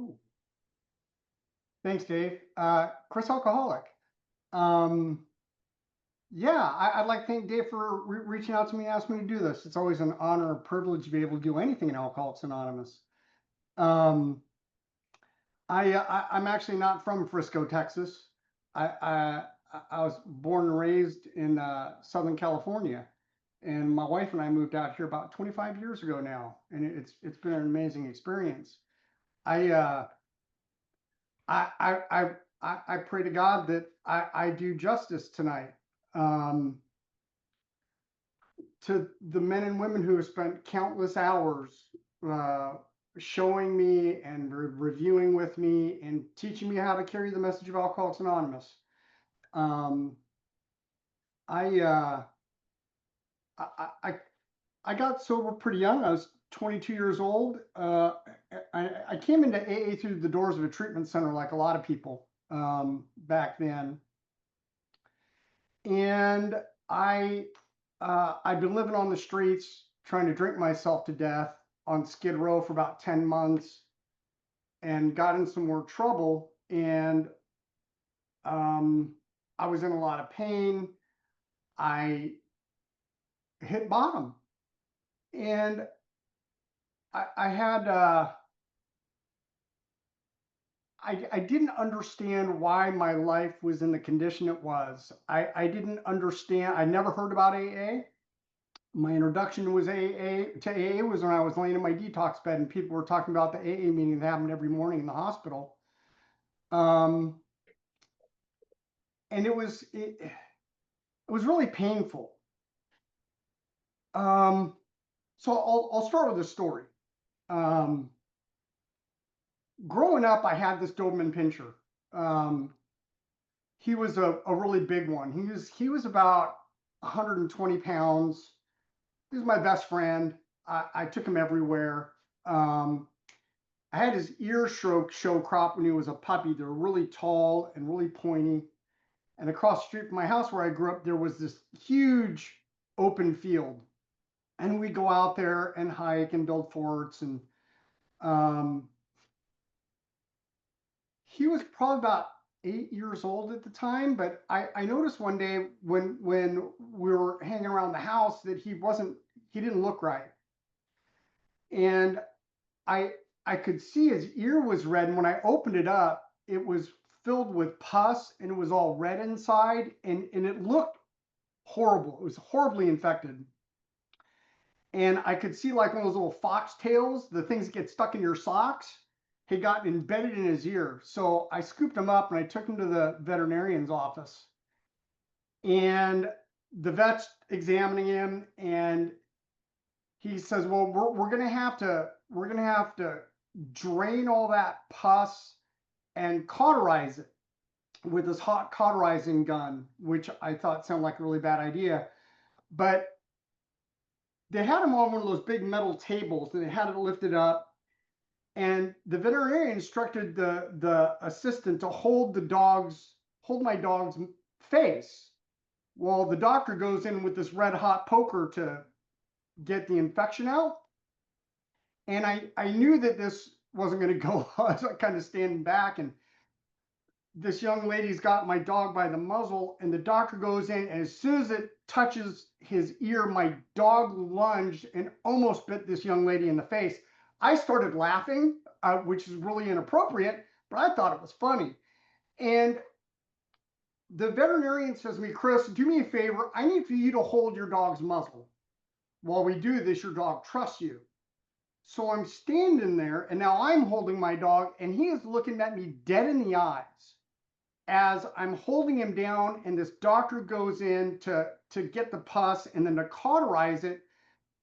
Ooh. Thanks, Dave. Chris Alcoholic. Um, yeah, I'd like to thank Dave for reaching out to me and asking me to do this. It's always an honor and privilege to be able to do anything in Alcoholics Anonymous. Um, I'm actually not from Frisco, Texas. I was born and raised in Southern California, and my wife and I moved out here about 25 years ago now, and it's been an amazing experience. I uh, I pray to God that I do justice tonight to the men and women who have spent countless hours uh, showing me and reviewing with me and teaching me how to carry the message of Alcoholics Anonymous. Um, I, uh, I, I, I got sober pretty young. I was 22 years old. I came into AA through the doors of a treatment center like a lot of people back then. And I've been living on the streets trying to drink myself to death on Skid Row for about 10 months and got in some more trouble. And I was in a lot of pain. I hit bottom. And I had, I didn't understand why my life was in the condition it was. I didn't understand. I never heard about AA. My introduction was to AA was when I was laying in my detox bed and people were talking about the AA meeting that happened every morning in the hospital. And it was really painful. So I'll start with a story. Growing up, I had this Doberman Pinscher. He was a really big one. He was about 120 pounds. He was my best friend. I took him everywhere. I had his ear show crop when he was a puppy. They were really tall and really pointy. And across the street from my house where I grew up, there was this huge open field. And we'd go out there and hike and build forts. And he was probably about 8 years old at the time. But I noticed one day when we were hanging around the house that he didn't look right. And I could see his ear was red, and when I opened it up, it was filled with pus and it was all red inside, and it looked horrible. It was horribly infected. And I could see like one of those little fox tails, the things that get stuck in your socks, had gotten embedded in his ear. So I scooped him up and I took him to the veterinarian's office. And the vet's examining him and he says, well, we're gonna have to drain all that pus and cauterize it with this hot cauterizing gun, which I thought sounded like a really bad idea. But they had him on one of those big metal tables and they had it lifted up. And the veterinarian instructed the assistant to hold my dog's face while the doctor goes in with this red hot poker to get the infection out. And I knew that this wasn't going to go. I was kind of standing back, and this young lady's got my dog by the muzzle, and the doctor goes in, and as soon as it touches his ear, my dog lunged and almost bit this young lady in the face. I started laughing, which is really inappropriate, but I thought it was funny. And the veterinarian says to me, Chris, do me a favor. I need for you to hold your dog's muzzle. While we do this, your dog trusts you. So I'm standing there, and now I'm holding my dog, and he is looking at me dead in the eyes as I'm holding him down, and this doctor goes in to get the pus and then to cauterize it.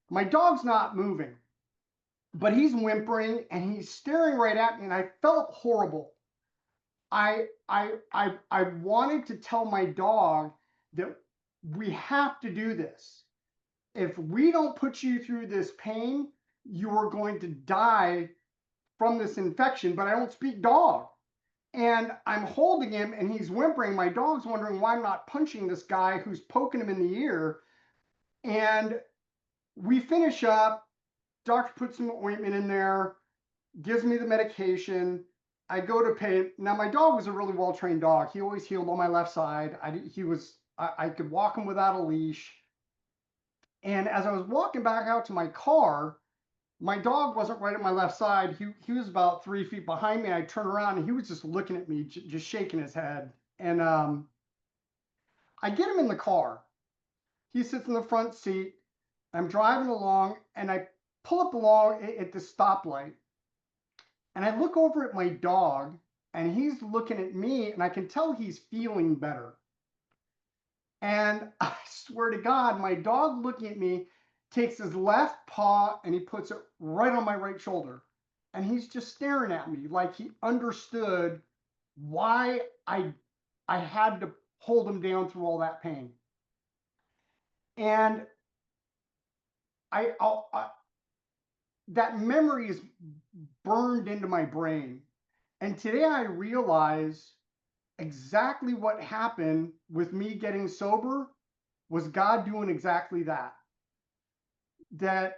My dog's not moving, but he's whimpering, and he's staring right at me, and I felt horrible. I wanted to tell my dog that we have to do this. If we don't put you through this pain, you are going to die from this infection, but I don't speak dog. And I'm holding him and he's whimpering. My dog's wondering why I'm not punching this guy who's poking him in the ear. And we finish up. Doctor puts some ointment in there. gives me the medication. I go to pay. Now, my dog was a really well trained dog. He always healed on my left side. I could walk him without a leash. And as I was walking back out to my car, my dog wasn't right at my left side. He was about 3 feet behind me. I turned around and he was just looking at me, just shaking his head. And I get him in the car. He sits in the front seat. I'm driving along and I pull up along at the stoplight. And I look over at my dog and he's looking at me and I can tell he's feeling better. And I swear to God, my dog looking at me takes his left paw and he puts it right on my right shoulder. And he's just staring at me like he understood why I had to hold him down through all that pain. And I that memory is burned into my brain. And today I realize exactly what happened with me getting sober was God doing exactly that. That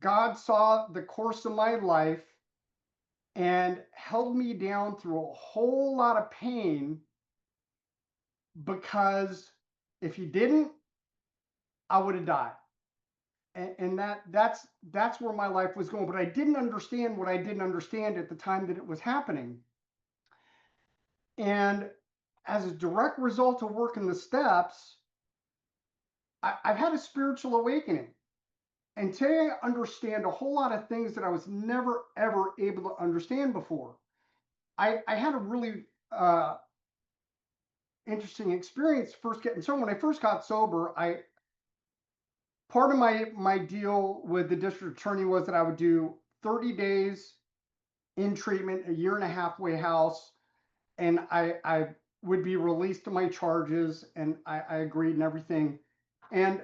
God saw the course of my life and held me down through a whole lot of pain, because if he didn't, I would have died. And that's where my life was going. But I didn't understand what I didn't understand at the time that it was happening. And as a direct result of working the steps, I've had a spiritual awakening. And today I understand a whole lot of things that I was never, ever able to understand before. I had a really interesting experience first getting sober. When I first got sober, part of my deal with the district attorney was that I would do 30 days in treatment, a year and a halfway house, and I would be released to my charges, and I agreed and everything. And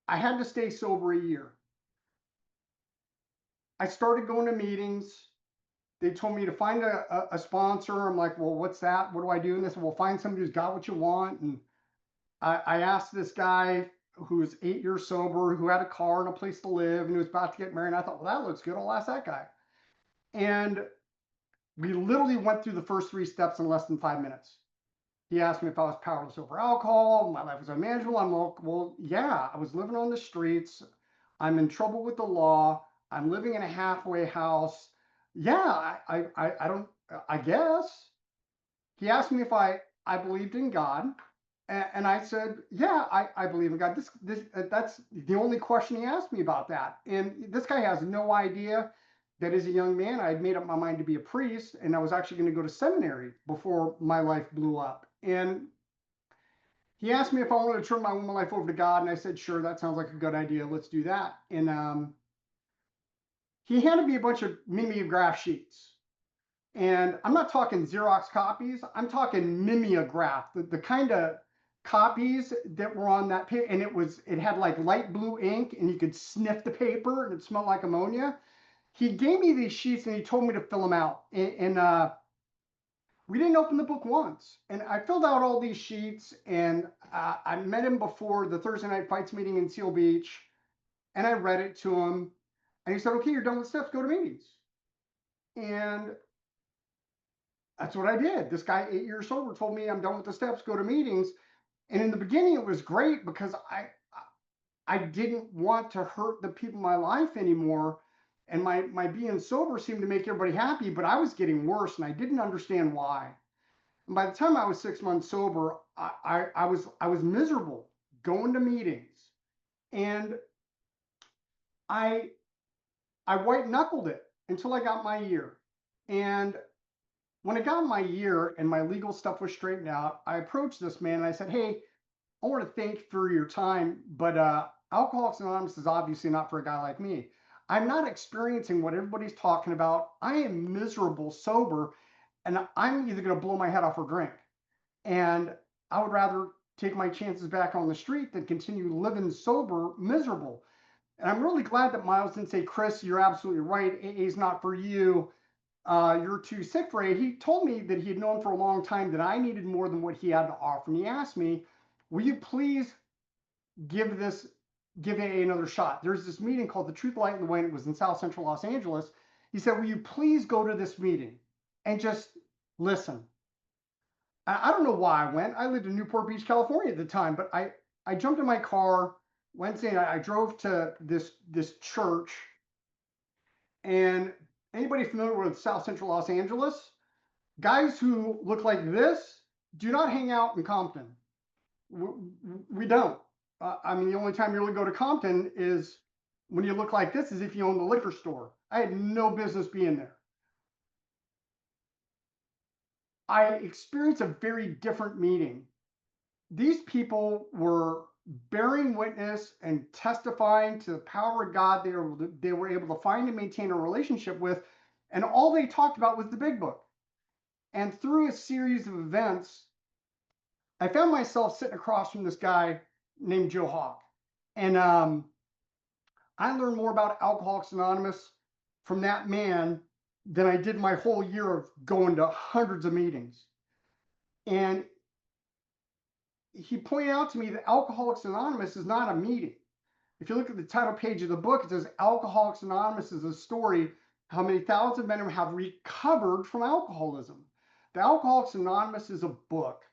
I had to stay sober a year. I started going to meetings. They told me to find a sponsor. I'm like, well, what's that? What do I do? And they said, well, find somebody who's got what you want. And I asked this guy who's 8 years sober, who had a car and a place to live, and who was about to get married. And I thought, well, that looks good. I'll ask that guy. And we literally went through the first 3 steps in less than 5 minutes. He asked me if I was powerless over alcohol. My life was unmanageable. I'm like, well, yeah, I was living on the streets. I'm in trouble with the law. I'm living in a halfway house. Yeah, I don't, I guess. He asked me if I believed in God. And I said, yeah, I believe in God. That's the only question he asked me about that. And this guy has no idea that as a young man, I had made up my mind to be a priest, and I was actually going to go to seminary before my life blew up. And he asked me if I wanted to turn my life over to God, and I said, sure, that sounds like a good idea. Let's do that. And he handed me a bunch of mimeograph sheets. And I'm not talking Xerox copies. I'm talking mimeograph, the kind of copies that were on that paper. And it had like light blue ink, and you could sniff the paper and it smelled like ammonia. He gave me these sheets and he told me to fill them out. And we didn't open the book once. And I filled out all these sheets, and I met him before the Thursday Night Fights meeting in Seal Beach. And I read it to him. And he said, okay, you're done with steps, go to meetings. And that's what I did. This guy, 8 years sober, told me I'm done with the steps, go to meetings. And in the beginning, it was great because I didn't want to hurt the people in my life anymore. And my being sober seemed to make everybody happy, but I was getting worse and I didn't understand why. And by the time I was 6 months sober, I was miserable going to meetings. And I white knuckled it until I got my year. And when I got my year and my legal stuff was straightened out, I approached this man and I said, hey, I want to thank you for your time, but Alcoholics Anonymous is obviously not for a guy like me. I'm not experiencing what everybody's talking about. I am miserable sober, and I'm either going to blow my head off or drink. And I would rather take my chances back on the street than continue living sober, miserable. And I'm really glad that Miles didn't say, Chris, you're absolutely right. AA is not for you. You're too sick for it. He told me that he had known for a long time that I needed more than what he had to offer. And he asked me, will you please give AA another shot? There's this meeting called the Truth, Light, and the Way, and it was in South Central Los Angeles. He said, will you please go to this meeting and just listen? I don't know why I went. I lived in Newport Beach, California at the time, but I jumped in my car Wednesday and I drove to this church. And anybody familiar with South Central Los Angeles, guys who look like this do not hang out in Compton. We don't. I mean, the only time you really go to Compton is when you look like this, is if you own the liquor store. I had no business being there. I experienced a very different meeting. These people were bearing witness and testifying to the power of God they were able to find and maintain a relationship with, and all they talked about was the big book. And through a series of events, I found myself sitting across from this guy named Joe Hawk. And I learned more about Alcoholics Anonymous from that man than I did my whole year of going to hundreds of meetings. And he pointed out to me that Alcoholics Anonymous is not a meeting. If you look at the title page of the book, it says Alcoholics Anonymous is a story how many thousands of men have recovered from alcoholism. The Alcoholics Anonymous is a book.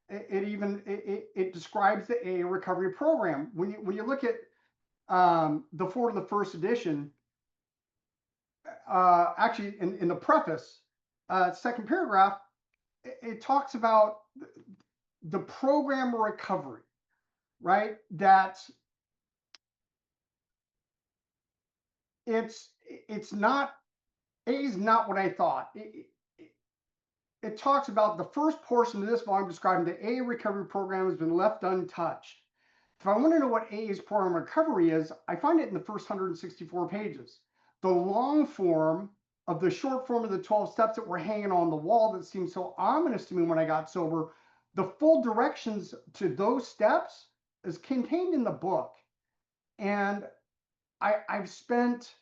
It describes the AA recovery program. When you look at the Ford of the first edition, actually in the preface, second paragraph, it talks about the program of recovery, right? That it's not, A is not what I thought. It talks about the first portion of this volume describing the AA recovery program has been left untouched. If I want to know what AA's program recovery is, I find it in the first 164 pages. The long form of the short form of the 12 steps that were hanging on the wall that seemed so ominous to me when I got sober, the full directions to those steps is contained in the book. And I've spent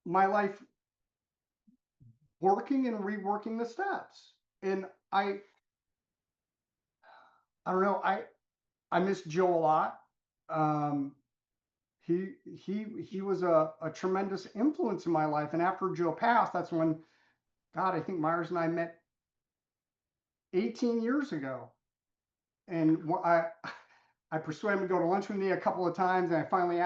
my life working and reworking the steps. And I don't know, I miss Joe a lot. He was a tremendous influence in my life. And after Joe passed, that's when, God, I think Myers and I met 18 years ago. And I persuaded him to go to lunch with me a couple of times, and I finally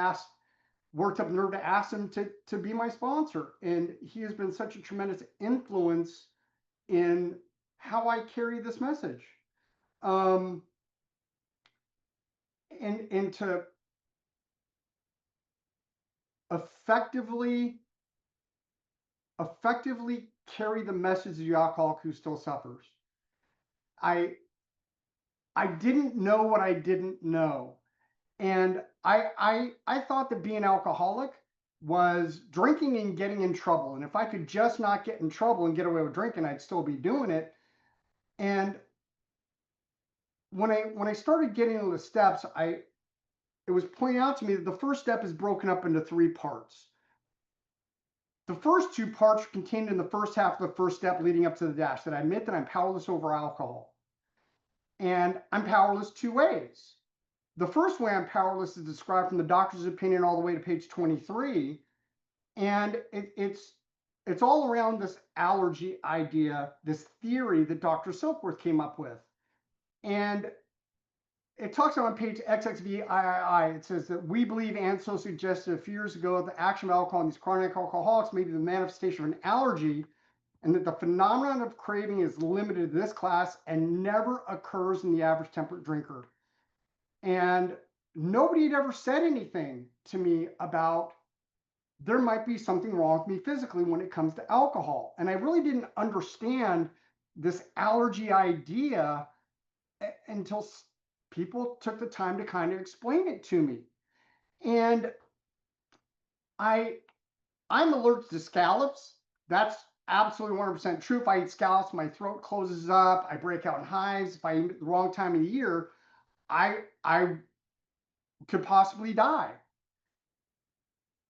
worked up nerve to ask him to be my sponsor. And he has been such a tremendous influence in how I carry this message. And to effectively carry the message of the alcoholic who still suffers. I didn't know what I didn't know. And I thought that being alcoholic was drinking and getting in trouble. And if I could just not get in trouble and get away with drinking, I'd still be doing it. And when I started getting into the steps, it was pointed out to me that the first step is broken up into 3 parts. The first 2 parts are contained in the first half of the first step leading up to the dash, that I admit that I'm powerless over alcohol. And I'm powerless 2 ways. The first way I'm powerless is described from the doctor's opinion all the way to page 23. And it's all around this allergy idea, this theory that Dr. Silkworth came up with. And it talks about on page XXVIII, it says that we believe and so suggested a few years ago that the action of alcohol in these chronic alcoholics may be the manifestation of an allergy, and that the phenomenon of craving is limited to this class and never occurs in the average temperate drinker. And nobody had ever said anything to me about there might be something wrong with me physically when it comes to alcohol. And I really didn't understand this allergy idea until people took the time to kind of explain it to me. And I'm allergic to scallops. That's absolutely 100% true. If I eat scallops, my throat closes up. I break out in hives. If I eat at the wrong time of the year, I could possibly die.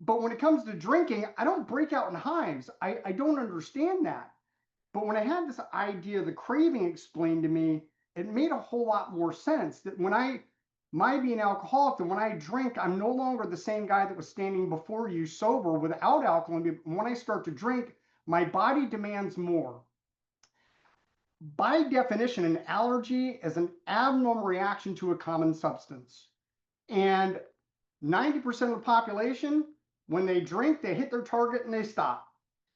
But when it comes to drinking, I don't break out in hives. I don't understand that. But when I had this idea of the craving explained to me, it made a whole lot more sense that when I my being alcoholic, that when I drink, I'm no longer the same guy that was standing before you sober without alcohol. And when I start to drink, my body demands more. By definition, an allergy is an abnormal reaction to a common substance. And 90% of the population, when they drink, they hit their target and they stop.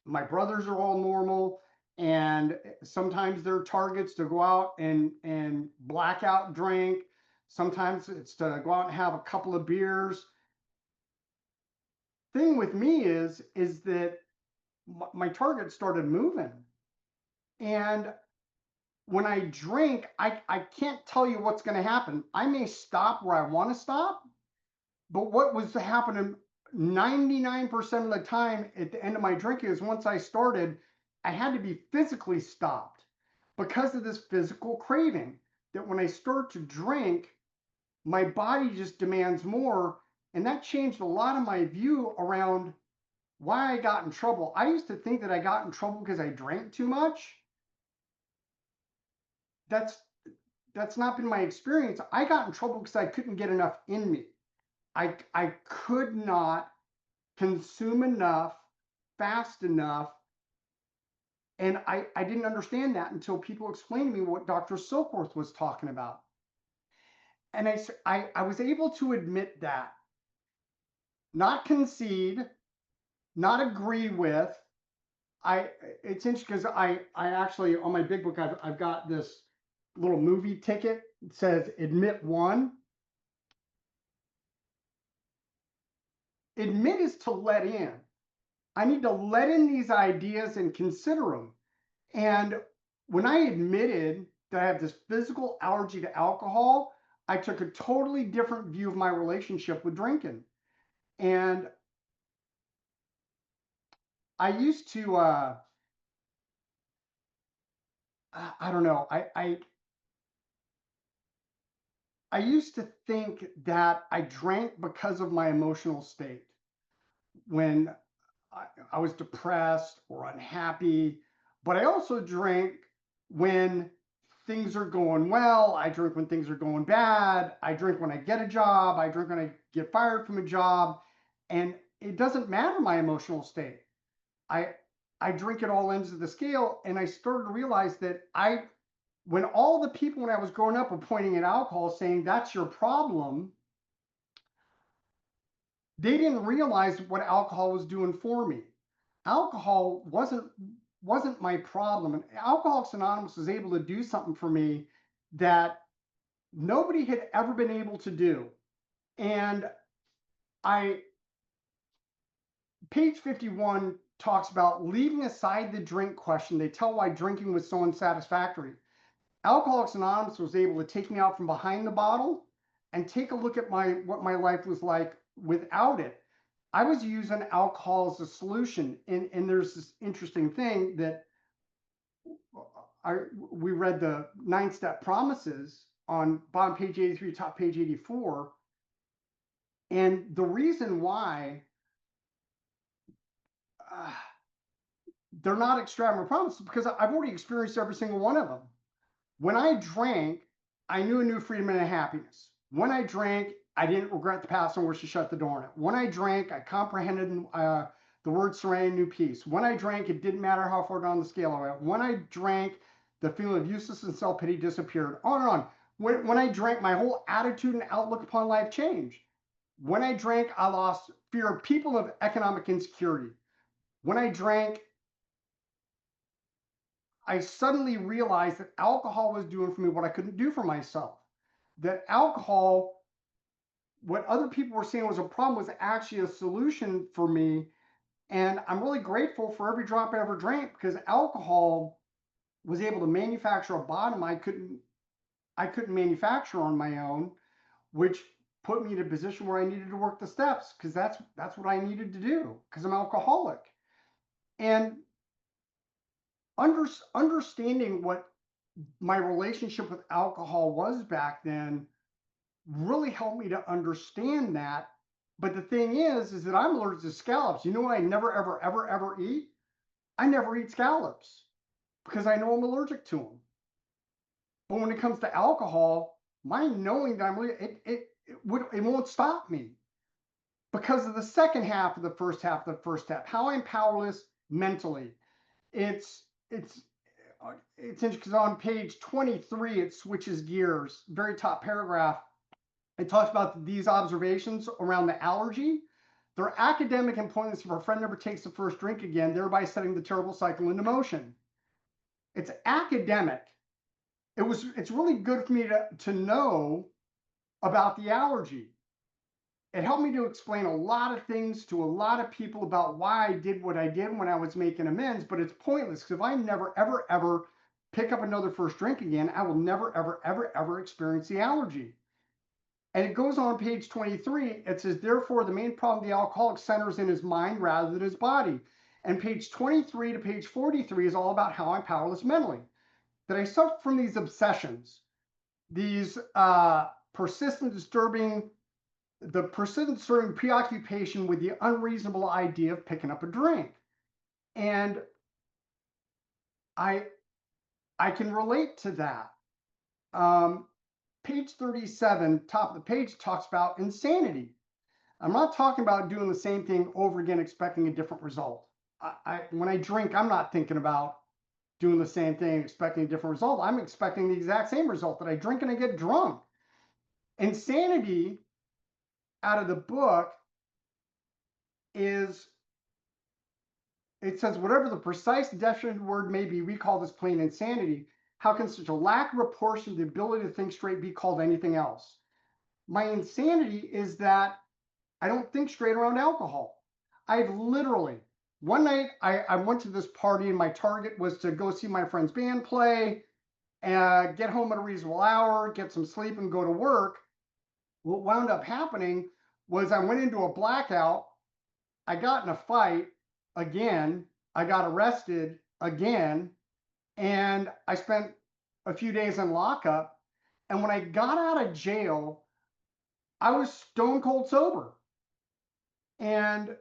My brothers are all normal, and sometimes their targets to go out and blackout drink. Sometimes it's to go out and have a couple of beers. Thing with me is that my target started moving. And when I drink, I can't tell you what's going to happen. I may stop where I want to stop, but what was happening 99% of the time at the end of my drinking is once I started, I had to be physically stopped because of this physical craving. That when I start to drink, my body just demands more. And that changed a lot of my view around why I got in trouble. I used to think that I got in trouble because I drank too much. That's not been my experience. I got in trouble because I couldn't get enough in me. I could not consume enough fast enough. And I didn't understand that until people explained to me what Dr. Silkworth was talking about. And I was able to admit that, not concede, not agree with. It's interesting because I actually, on my big book, I've got this little movie ticket. It says admit one. Admit is to let in. I need to let in these ideas and consider them. And when I admitted that I have this physical allergy to alcohol, I took a totally different view of my relationship with drinking. And I used to, I don't know, I used to think that I drank because of my emotional state. When I was depressed or unhappy, but I also drink when things are going well. I drink when things are going bad. I drink when I get a job. I drink when I get fired from a job. And it doesn't matter my emotional state. I I drink at all ends of the scale. And I started to realize that when all the people when I was growing up were pointing at alcohol saying that's your problem, they didn't realize what alcohol was doing for me. Alcohol wasn't my problem, and Alcoholics Anonymous was able to do something for me that nobody had ever been able to do. And I page 51 talks about leaving aside the drink question. They tell why drinking was so unsatisfactory. Alcoholics Anonymous was able to take me out from behind the bottle and take a look at what my life was like without it. I was using alcohol as a solution. And there's this interesting thing that we read the 9-step promises on bottom page 83, top page 84. And the reason why they're not extravagant promises because I've already experienced every single one of them. When I drank, I knew a new freedom and a happiness. When I drank, I didn't regret the past and wish to shut the door on it. When I drank, I comprehended the word serenity, new peace. When I drank, it didn't matter how far down the scale I went. When I drank, the feeling of useless and self-pity disappeared. On and on. When I drank, my whole attitude and outlook upon life changed. When I drank, I lost fear of people, of economic insecurity. When I drank, I suddenly realized that alcohol was doing for me what I couldn't do for myself. That alcohol, what other people were saying was a problem, was actually a solution for me. And I'm really grateful for every drop I ever drank because alcohol was able to manufacture a bottom I couldn't manufacture on my own, which put me in a position where I needed to work the steps because that's what I needed to do because I'm alcoholic. And understanding what my relationship with alcohol was back then really helped me to understand that. But the thing is that I'm allergic to scallops. You know what I never, ever, ever, ever eat? I never eat scallops because I know I'm allergic to them. But when it comes to alcohol, my knowing that it won't stop me because of the second half of the first half of the first step. How I'm powerless mentally. It's it's it's interesting because on page 23 it switches gears. Very top paragraph. It talks about these observations around the allergy. They're academic and pointless if our friend never takes the first drink again, thereby setting the terrible cycle into motion. It's academic. It's really good for me to know about the allergy. It helped me to explain a lot of things to a lot of people about why I did what I did when I was making amends, but it's pointless because if I never, ever, ever pick up another first drink again, I will never, ever, ever, ever experience the allergy. And it goes on page 23. It says, therefore, the main problem of the alcoholic centers in his mind rather than his body. And page 23 to page 43 is all about how I'm powerless mentally. That I suffer from these obsessions, these persistent disturbing preoccupation with the unreasonable idea of picking up a drink. And I can relate to that. Page 37, top of the page, talks about insanity. I'm not talking about doing the same thing over again, expecting a different result. When I drink, I'm not thinking about doing the same thing, expecting a different result. I'm expecting the exact same result, that I drink and I get drunk. Insanity out of the book is, it says, whatever the precise definition word may be, we call this plain insanity. How can such a lack of proportion, the ability to think straight, be called anything else? My insanity is that I don't think straight around alcohol. I've literally, one night I went to this party and my target was to go see my friend's band play, get home at a reasonable hour, get some sleep and go to work. What wound up happening was I went into a blackout. I got in a fight again. I got arrested again. And I spent a few days in lockup. And when I got out of jail, I was stone cold sober. And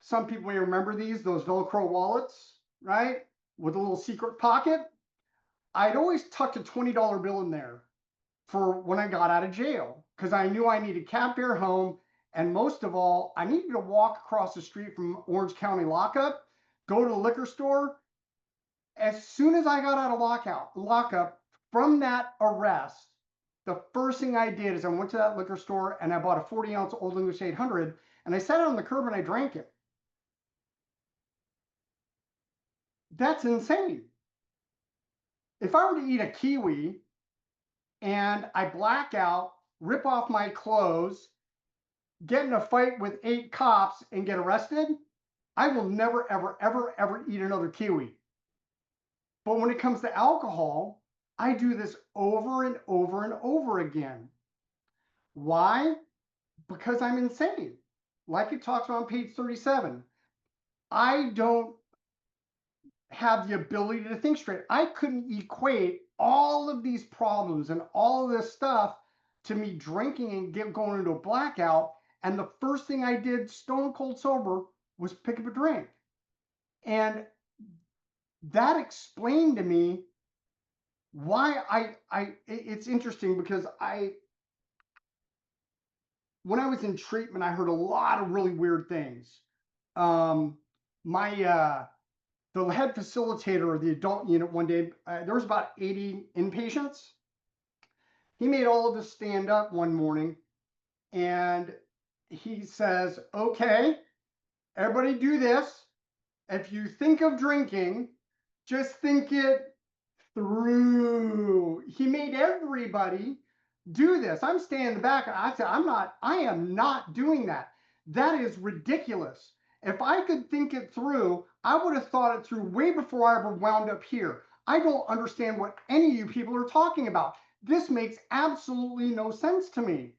some people may remember those Velcro wallets, right? With a little secret pocket. I'd always tucked a $20 bill in there for when I got out of jail because I knew I needed cab fare home. And most of all, I needed to walk across the street from Orange County lockup, go to the liquor store. As soon as I got out of lockup from that arrest, the first thing I did is I went to that liquor store and I bought a 40-ounce Old English 800 and I sat it on the curb and I drank it. That's insane. If I were to eat a kiwi and I black out, rip off my clothes, get in a fight with 8 cops and get arrested, I will never, ever, ever, ever eat another kiwi. But when it comes to alcohol, I do this over and over and over again. Why? Because I'm insane. Like it talks about on page 37. I don't have the ability to think straight. I couldn't equate all of these problems and all of this stuff to me drinking and going into a blackout. And the first thing I did, stone cold sober, was pick up a drink. And that explained to me why it's interesting because when I was in treatment, I heard a lot of really weird things. The head facilitator of the adult unit one day, there was about 80 inpatients. He made all of us stand up one morning and he says, okay, everybody do this. If you think of drinking, just think it through. He made everybody do this. I'm standing in the back. I said, I am not doing that. That is ridiculous. If I could think it through, I would have thought it through way before I ever wound up here. I don't understand what any of you people are talking about. This makes absolutely no sense to me.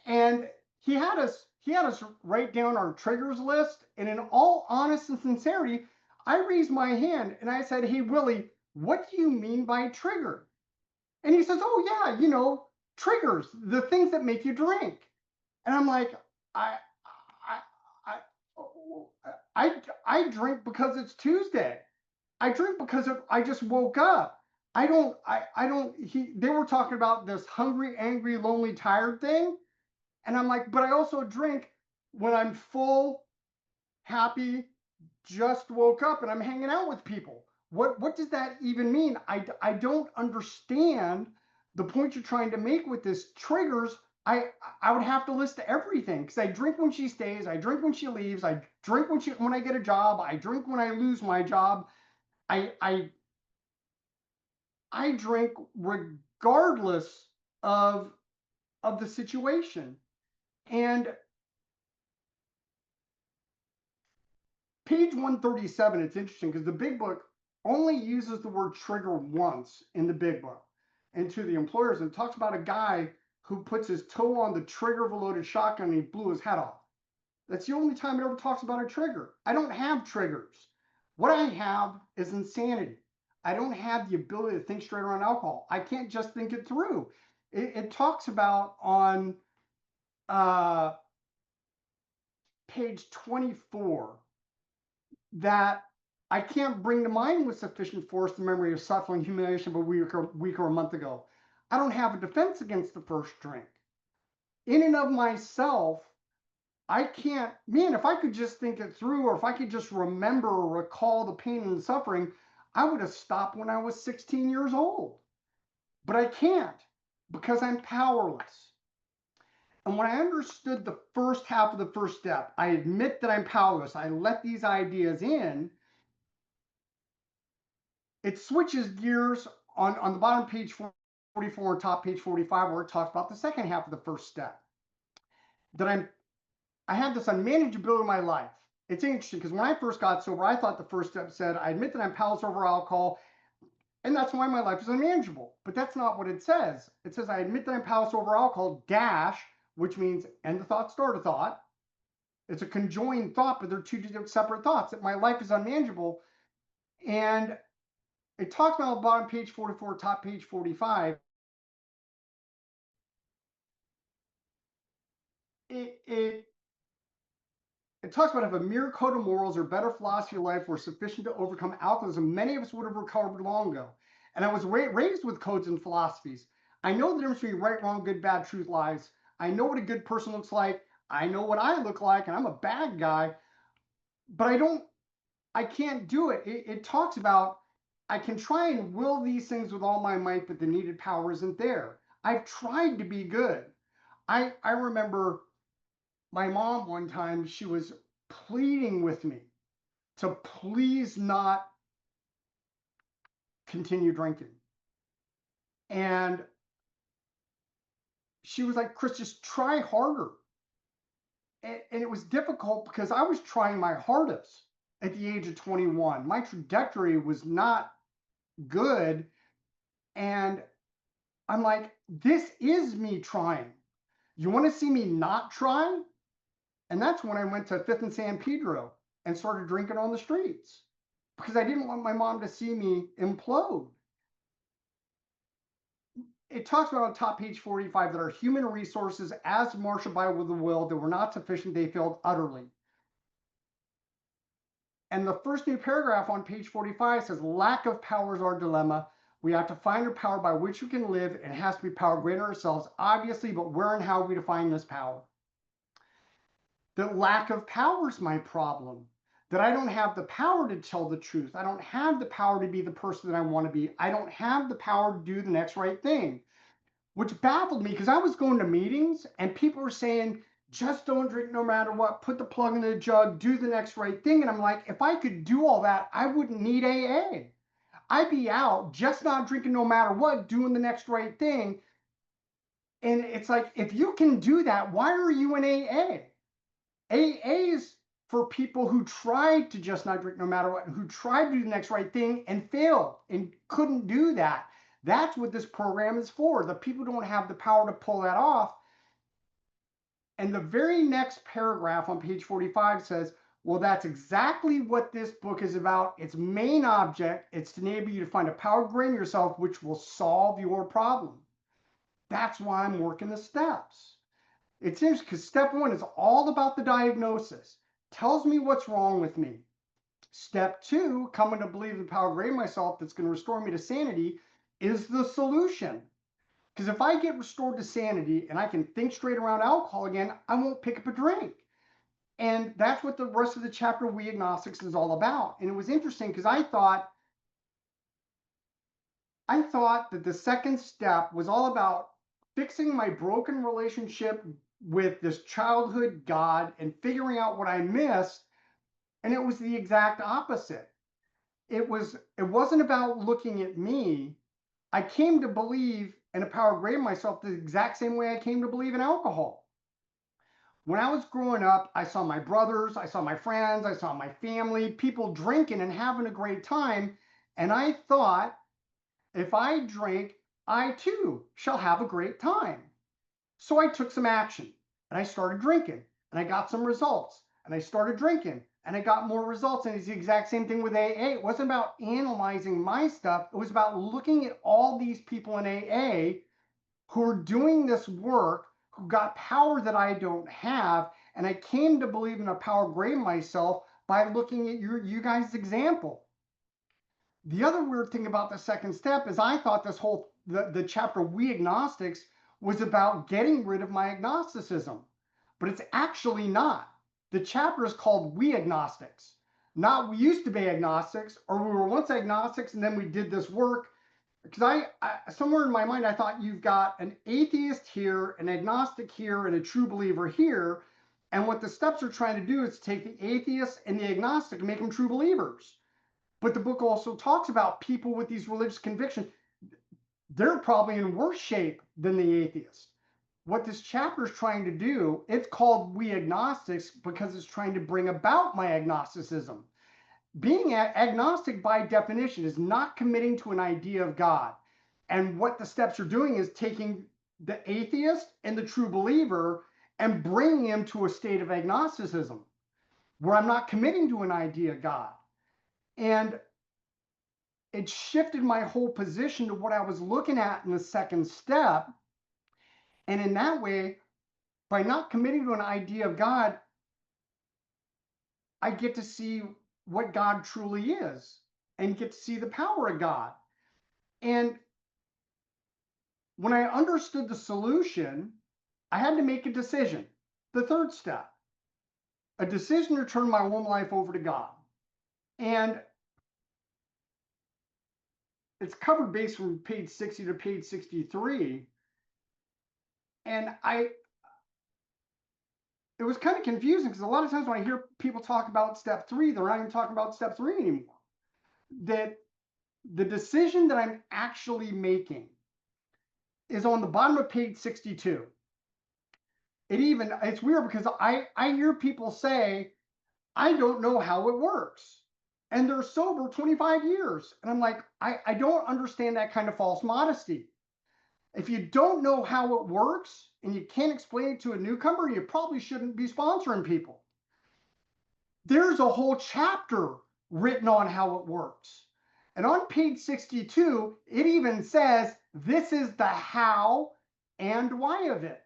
And he had us write down our triggers list. And in all honest and sincerity, I raised my hand and I said, hey, Willie, what do you mean by trigger? And he says, oh, yeah, triggers, the things that make you drink. And I'm like, I, I, I drink because it's Tuesday. I drink because I just woke up. they were talking about this hungry, angry, lonely, tired thing. And I'm like, but I also drink when I'm full, happy, just woke up and I'm hanging out with people. What does that even mean? I don't understand the point you're trying to make with this triggers. I would have to list everything because I drink when she stays, I drink when she leaves, I drink when I get a job, I drink when I lose my job. I I I drink regardless of of the situation. And page 137, it's interesting because the big book only uses the word trigger once in the big book and to the employers, and talks about a guy who puts his toe on the trigger of a loaded shotgun and he blew his head off. That's the only time it ever talks about a trigger. I don't have triggers. What I have is insanity. I don't have the ability to think straight around alcohol. I can't just think it through. It talks about on uh, page 24 that I can't bring to mind with sufficient force the memory of suffering, humiliation of a week or a month ago. I don't have a defense against the first drink. In and of myself, I can't, man, if I could just think it through, or if I could just remember or recall the pain and the suffering, I would have stopped when I was 16 years old. But I can't because I'm powerless. And when I understood the first half of the first step, I admit that I'm powerless. I let these ideas in. It switches gears on the bottom page 44 and top page 45, where it talks about the second half of the first step. That I have this unmanageability in my life. It's interesting because when I first got sober, I thought the first step said, I admit that I'm powerless over alcohol, and that's why my life is unmanageable. But that's not what it says. It says, I admit that I'm powerless over alcohol, dash, which means end the thought, start a thought. It's a conjoined thought, but they're two separate thoughts, that my life is unmanageable. And it talks about bottom page 44, top page 45. It, it, it talks about if a mere code of morals or better philosophy of life were sufficient to overcome alcoholism, many of us would have recovered long ago. And I was raised with codes and philosophies. I know the difference between right, wrong, good, bad, truth, lies. I know what a good person looks like. I know what I look like, and I'm a bad guy. But I can't do it. It talks about I can try and will these things with all my might, but the needed power isn't there. I've tried to be good. I remember my mom one time, she was pleading with me to please not continue drinking. And she was like, Chris, just try harder. And it was difficult because I was trying my hardest at the age of 21. My trajectory was not good. And I'm like, this is me trying. You want to see me not try? And that's when I went to 5th and San Pedro and started drinking on the streets because I didn't want my mom to see me implode. It talks about on top page 45 that our human resources, as marshaled by the will, that were not sufficient, they failed utterly. And the first new paragraph on page 45 says, lack of power is our dilemma. We have to find a power by which we can live. It has to be power greater than ourselves, obviously, but where and how we define this power. The lack of power is my problem. That I don't have the power to tell the truth. I don't have the power to be the person that I want to be. I don't have the power to do the next right thing, which baffled me because I was going to meetings and people were saying, just don't drink no matter what, put the plug in the jug, do the next right thing. And I'm like, if I could do all that, I wouldn't need AA. I'd be out just not drinking no matter what, doing the next right thing. And it's like, if you can do that, why are you in AA? AA is for people who tried to just not drink no matter what, who tried to do the next right thing and failed and couldn't do that. That's what this program is for. The people don't have the power to pull that off. And the very next paragraph on page 45 says, well, that's exactly what this book is about. Its main object, it's to enable you to find a power greater in yourself, which will solve your problem. That's why I'm working the steps. It seems because step one is all about the diagnosis. Tells me what's wrong with me. Step two, coming to believe the power greater in myself that's going to restore me to sanity, is the solution. Because if I get restored to sanity and I can think straight around alcohol again, I won't pick up a drink. And that's what the rest of the chapter We Agnostics is all about. And it was interesting because I thought that the second step was all about fixing my broken relationship with this childhood God and figuring out what I missed. And it was the exact opposite. It wasn't about looking at me. I came to believe in a power greater than myself the exact same way I came to believe in alcohol. When I was growing up, I saw my brothers, I saw my friends, I saw my family, people drinking and having a great time. And I thought, if I drink, I too shall have a great time. So I took some action and I started drinking and I got some results and I started drinking and I got more results. And it's the exact same thing with AA. It wasn't about analyzing my stuff. It was about looking at all these people in AA who are doing this work, who got power that I don't have. And I came to believe in a power greater than myself by looking at you guys' example. The other weird thing about the second step is I thought the chapter We Agnostics was about getting rid of my agnosticism, but it's actually not. The chapter is called We Agnostics, not we used to be agnostics, or we were once agnostics and then we did this work. Because I somewhere in my mind, I thought you've got an atheist here, an agnostic here, and a true believer here. And what the steps are trying to do is take the atheist and the agnostic and make them true believers. But the book also talks about people with these religious convictions. They're probably in worse shape than the atheist. What this chapter is trying to do, it's called We Agnostics because it's trying to bring about my agnosticism. Being agnostic by definition is not committing to an idea of God. And what the steps are doing is taking the atheist and the true believer and bringing him to a state of agnosticism where I'm not committing to an idea of God. And it shifted my whole position to what I was looking at in the second step. And in that way, by not committing to an idea of God, I get to see what God truly is and get to see the power of God. And when I understood the solution, I had to make a decision. The third step, a decision to turn my whole life over to God. And it's covered based from page 60 to page 63. And it was kind of confusing because a lot of times when I hear people talk about step 3, they're not even talking about step 3 anymore. That the decision that I'm actually making is on the bottom of page 62. It's weird because I hear people say, I don't know how it works. And they're sober 25 years. And I'm like, I don't understand that kind of false modesty. If you don't know how it works and you can't explain it to a newcomer, you probably shouldn't be sponsoring people. There's a whole chapter written on how it works. And on page 62, it even says, this is the how and why of it.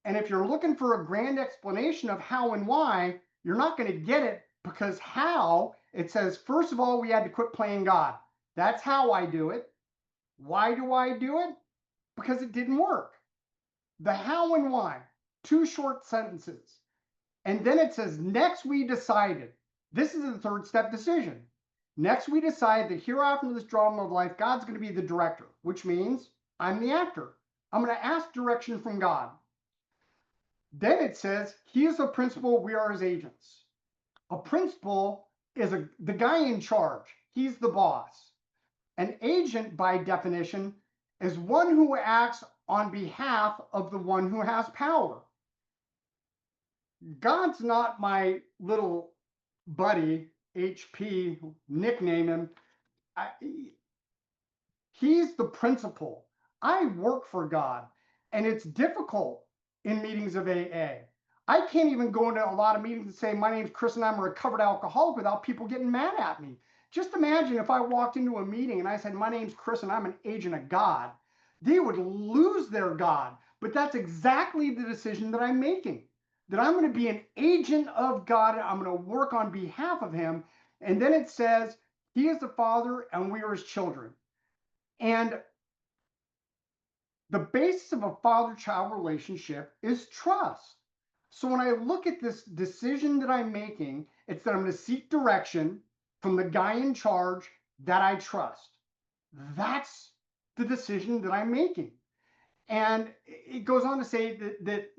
And if you're looking for a grand explanation of how and why, you're not going to get it because how, it says, first of all, we had to quit playing God. That's how I do it. Why do I do it? Because it didn't work. The how and why, 2 short sentences. And then it says, next we decided. This is the third step decision. Next we decide that hereafter in this drama of life, God's going to be the director, which means I'm the actor. I'm going to ask direction from God. Then it says, he is the principal, we are his agents. A principal is the guy in charge. He's the boss. An agent, by definition, is one who acts on behalf of the one who has power. God's not my little buddy, HP, nickname him. He's the principal. I work for God, and it's difficult in meetings of AA. I can't even go into a lot of meetings and say, my name's Chris and I'm a recovered alcoholic without people getting mad at me. Just imagine if I walked into a meeting and I said, my name's Chris and I'm an agent of God. They would lose their God. But that's exactly the decision that I'm making, that I'm going to be an agent of God. I'm going to work on behalf of him. And then it says, he is the Father and we are his children. And The basis of a father-child relationship is trust. So when I look at this decision that I'm making, it's that I'm going to seek direction from the guy in charge that I trust. That's the decision that I'm making. And it goes on to say that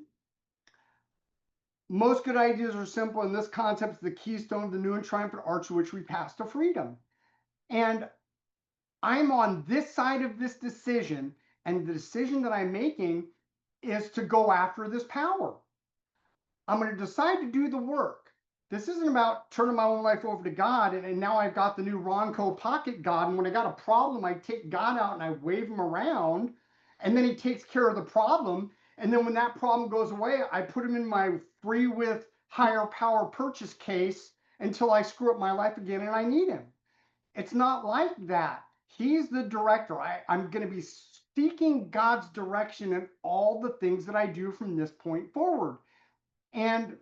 most good ideas are simple, and this concept is the keystone of the new and triumphant arch which we pass to freedom. And I'm on this side of this decision, and the decision that I'm making is to go after this power. I'm going to decide to do the work. This isn't about turning my own life over to God, and now I've got the new Ronco Pocket God, and when I got a problem, I take God out and I wave him around, and then he takes care of the problem. And then when that problem goes away, I put him in my free with higher power purchase case until I screw up my life again and I need him. It's not like that. He's the director. I'm going to be seeking God's direction in all the things that I do from this point forward. And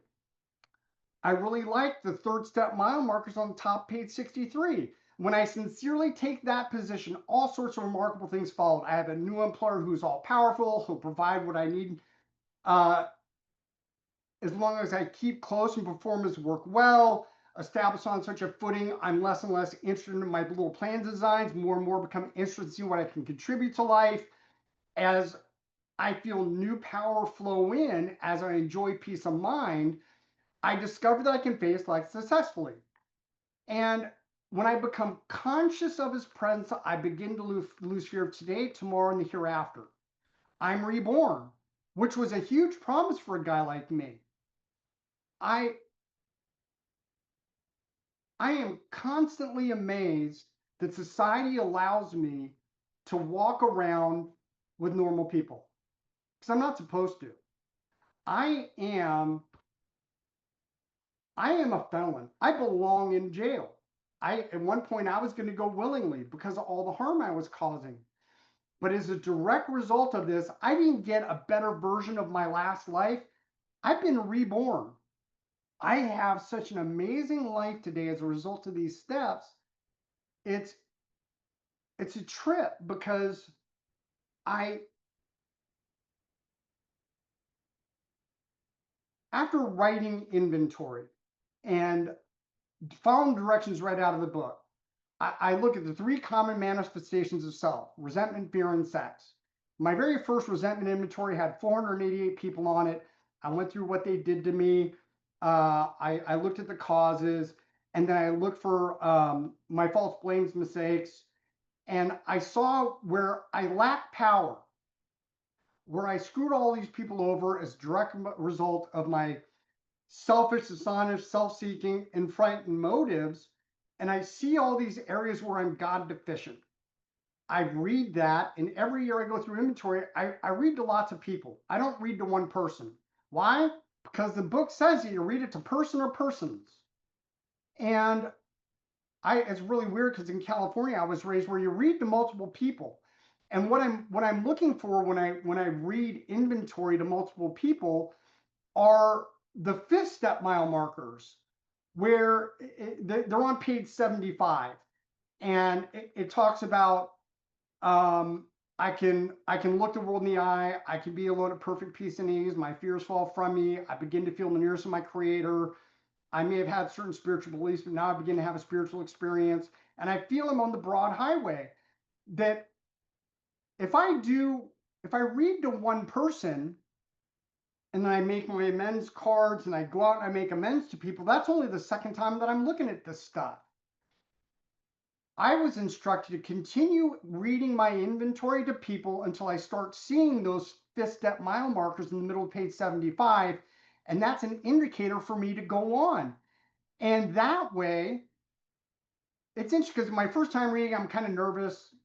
I really like the third step mile markers on the top, page 63. When I sincerely take that position, all sorts of remarkable things followed. I have a new employer who's all powerful, who'll provide what I need uh, as long as I keep close and perform his work well. Established on such a footing, I'm less and less interested in my little plan designs, more and more become interested in seeing what I can contribute to life. As I feel new power flow in, as I enjoy peace of mind, I discover that I can face life successfully. And when I become conscious of his presence, I begin to lose fear of today, tomorrow, and the hereafter. I'm reborn, which was a huge promise for a guy like me. I am constantly amazed that society allows me to walk around with normal people because I'm not supposed to. I am I am a felon. I belong in jail. At one point I was going to go willingly because of all the harm I was causing. But as a direct result of this, I didn't get a better version of my last life. I've been reborn. I have such an amazing life today as a result of these steps. It's it's a trip because I after writing inventory and following directions right out of the book, I look at the three common manifestations of self: resentment, fear, and sex. My very first resentment inventory had 488 people on it. I went through what they did to me. I looked at the causes, and then I looked for my false blames, mistakes, and I saw where I lacked power, where I screwed all these people over as a direct result of my selfish, dishonest, self-seeking, and frightened motives. And I see all these areas where I'm God deficient. I read that, and every year I go through inventory, I read to lots of people. I don't read to one person. Why? Because the book says that you read it to person or persons. And it's really weird because in California I was raised where you read to multiple people. And what I'm looking for when I read inventory to multiple people are the fifth step mile markers where they're on page 75, and it talks about I can look the world in the eye. I can be alone at perfect peace and ease. My fears fall from me. I begin to feel the nearness of my creator. I may have had certain spiritual beliefs, but now I begin to have a spiritual experience, and I feel I'm on the broad highway. That if I read to one person and then I make my amends cards and I go out and I make amends to people, that's only the second time that I'm looking at this stuff. I was instructed to continue reading my inventory to people until I start seeing those fifth step mile markers in the middle of page 75. And that's an indicator for me to go on. And that way, it's interesting because my first time reading, I'm kind of nervous.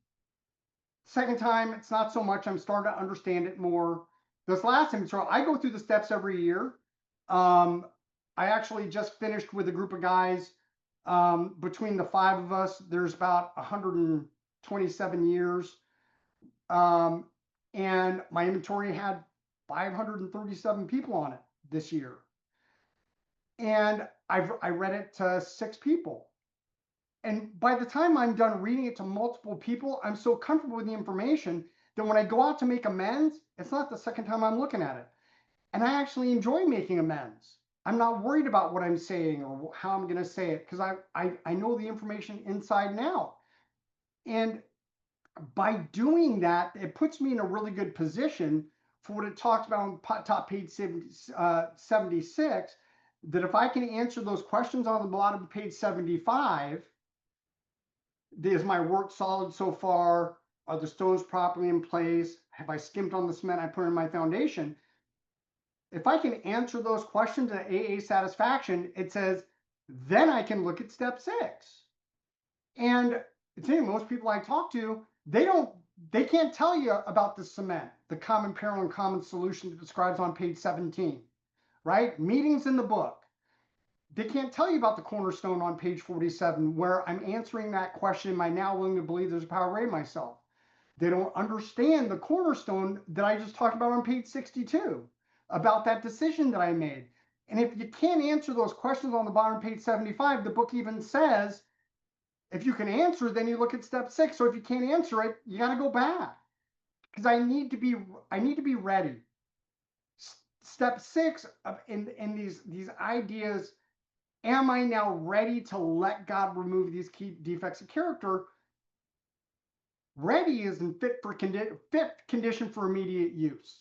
Second time, it's not so much. I'm starting to understand it more. This last time, so I go through the steps every year. I actually just finished with a group of guys. Between the five of us, there's about 127 years. And my inventory had 537 people on it this year. And I read it to 6 people. And by the time I'm done reading it to multiple people, I'm so comfortable with the information then when I go out to make amends, it's not the second time I'm looking at it. And I actually enjoy making amends. I'm not worried about what I'm saying or how I'm going to say it because I know the information inside and out. And by doing that, it puts me in a really good position for what it talks about on top page 76, that if I can answer those questions on the bottom of page 75, is my work solid so far? Are the stones properly in place? Have I skimped on the cement I put in my foundation? If I can answer those questions at AA satisfaction, it says, then I can look at step 6. And most people I talk to, they can't tell you about the cement, the common peril and common solution that describes on page 17, right? Meetings in the book. They can't tell you about the cornerstone on page 47, where I'm answering that question, am I now willing to believe there's a power greater than myself? They don't understand the cornerstone that I just talked about on page 62, about that decision that I made. And if you can't answer those questions on the bottom of page 75, the book even says, if you can answer, then you look at step 6. So if you can't answer it, you got to go back, because I need to be ready. Step 6 in these ideas, am I now ready to let God remove these key defects of character? Ready is in fit condition for immediate use.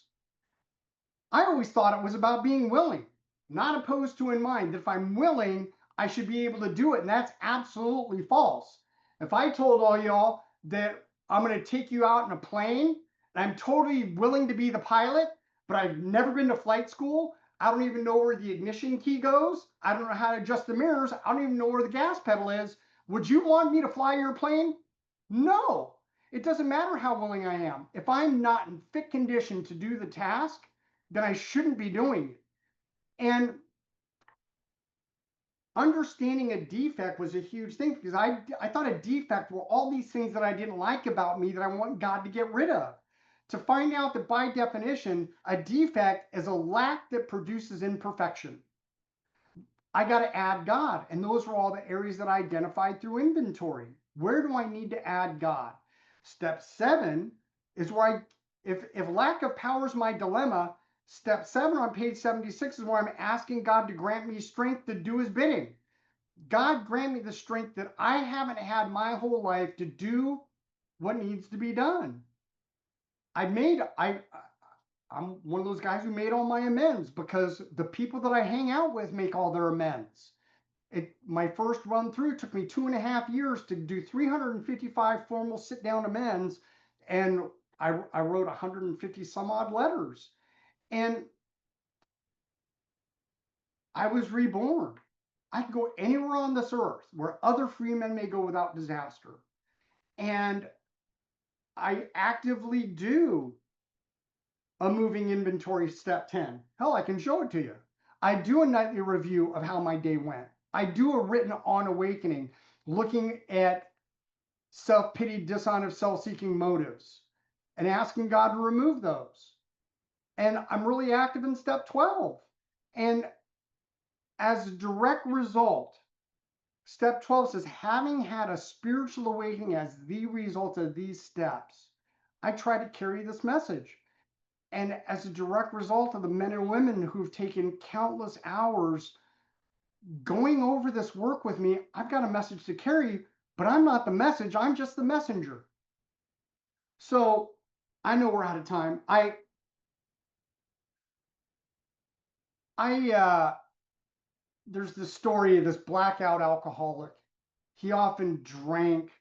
I always thought it was about being willing, not opposed to in mind. That if I'm willing, I should be able to do it. And that's absolutely false. If I told all y'all that I'm going to take you out in a plane and I'm totally willing to be the pilot, but I've never been to flight school, I don't even know where the ignition key goes, I don't know how to adjust the mirrors, I don't even know where the gas pedal is, would you want me to fly your plane? No. It doesn't matter how willing I am. If I'm not in fit condition to do the task, then I shouldn't be doing it. And understanding a defect was a huge thing, because I thought a defect were all these things that I didn't like about me that I want God to get rid of. To find out that by definition, a defect is a lack that produces imperfection. I got to add God. And those were all the areas that I identified through inventory. Where do I need to add God? Step 7 is where if lack of power is my dilemma, step 7 on page 76 is where I'm asking God to grant me strength to do his bidding. God grant me the strength that I haven't had my whole life to do what needs to be done. I'm one of those guys who made all my amends, because the people that I hang out with make all their amends. My first run through took me 2.5 years to do 355 formal sit-down amends, and I wrote 150 some odd letters. And I was reborn. I could go anywhere on this earth where other free men may go without disaster. And I actively do a moving inventory step 10. Hell, I can show it to you. I do a nightly review of how my day went. I do a written on awakening, looking at self-pity, dishonest, self-seeking motives and asking God to remove those. And I'm really active in step 12. And as a direct result, step 12 says, having had a spiritual awakening as the result of these steps, I try to carry this message. And as a direct result of the men and women who've taken countless hours going over this work with me, I've got a message to carry, but I'm not the message, I'm just the messenger. So I know we're out of time. There's this story of this blackout alcoholic. He often drank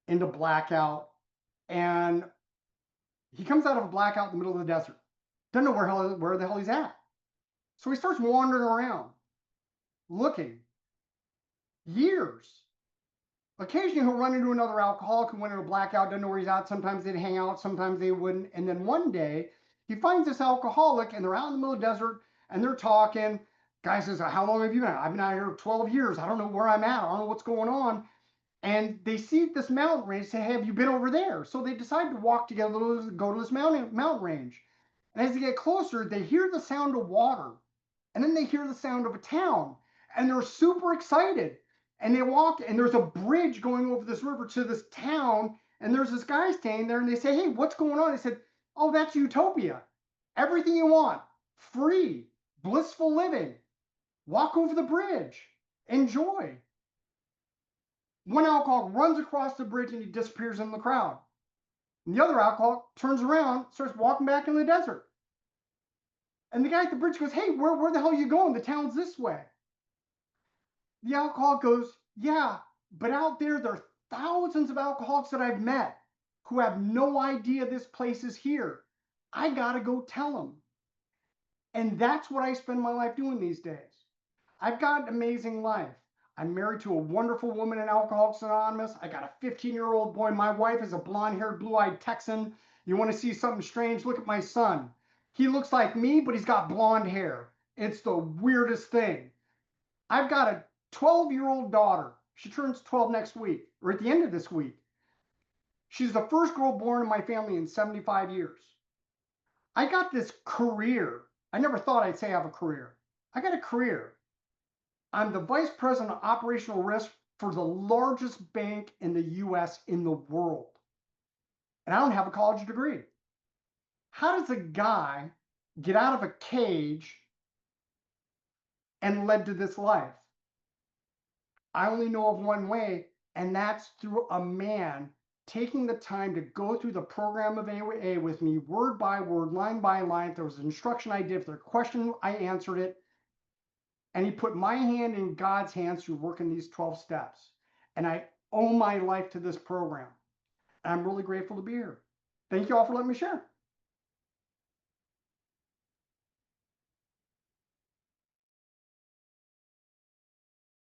into blackout, and he comes out of a blackout in the middle of the desert. Doesn't know where the hell he's at. So he starts wandering around, looking. Years. Occasionally he'll run into another alcoholic who went into a blackout, doesn't know where he's at. Sometimes they'd hang out, sometimes they wouldn't. And then one day he finds this alcoholic, and they're out in the middle of the desert and they're talking. Guy says, how long have you been out? I've been out here 12 years. I don't know where I'm at. I don't know what's going on. And they see this mountain range, say, hey, have you been over there? So they decide to walk together, go to this mountain range. And as they get closer, they hear the sound of water. And then they hear the sound of a town. And they're super excited. And they walk, and there's a bridge going over this river to this town. And there's this guy standing there and they say, hey, what's going on? They said, oh, that's utopia. Everything you want, free, blissful living. Walk over the bridge, enjoy. One alcoholic runs across the bridge and he disappears in the crowd. And the other alcoholic turns around, starts walking back in the desert. And the guy at the bridge goes, hey, where the hell are you going? The town's this way. The alcoholic goes, yeah, but out there are thousands of alcoholics that I've met who have no idea this place is here. I got to go tell them. And that's what I spend my life doing these days. I've got an amazing life. I'm married to a wonderful woman in Alcoholics Anonymous. I got a 15-year-old boy. My wife is a blonde-haired, blue-eyed Texan. You want to see something strange? Look at my son. He looks like me, but he's got blonde hair. It's the weirdest thing. I've got a 12-year-old daughter. She turns 12 next week, or at the end of this week. She's the first girl born in my family in 75 years. I got this career. I never thought I'd say I have a career. I got a career. I'm the vice president of operational risk for the largest bank in the US in the world. And I don't have a college degree. How does a guy get out of a cage and led to this life? I only know of one way, and that's through a man taking the time to go through the program of AA with me, word by word, line by line. If there was an instruction I did, if there was a question, I answered it. And he put my hand in God's hands through working these 12 steps. And I owe my life to this program. And I'm really grateful to be here. Thank you all for letting me share.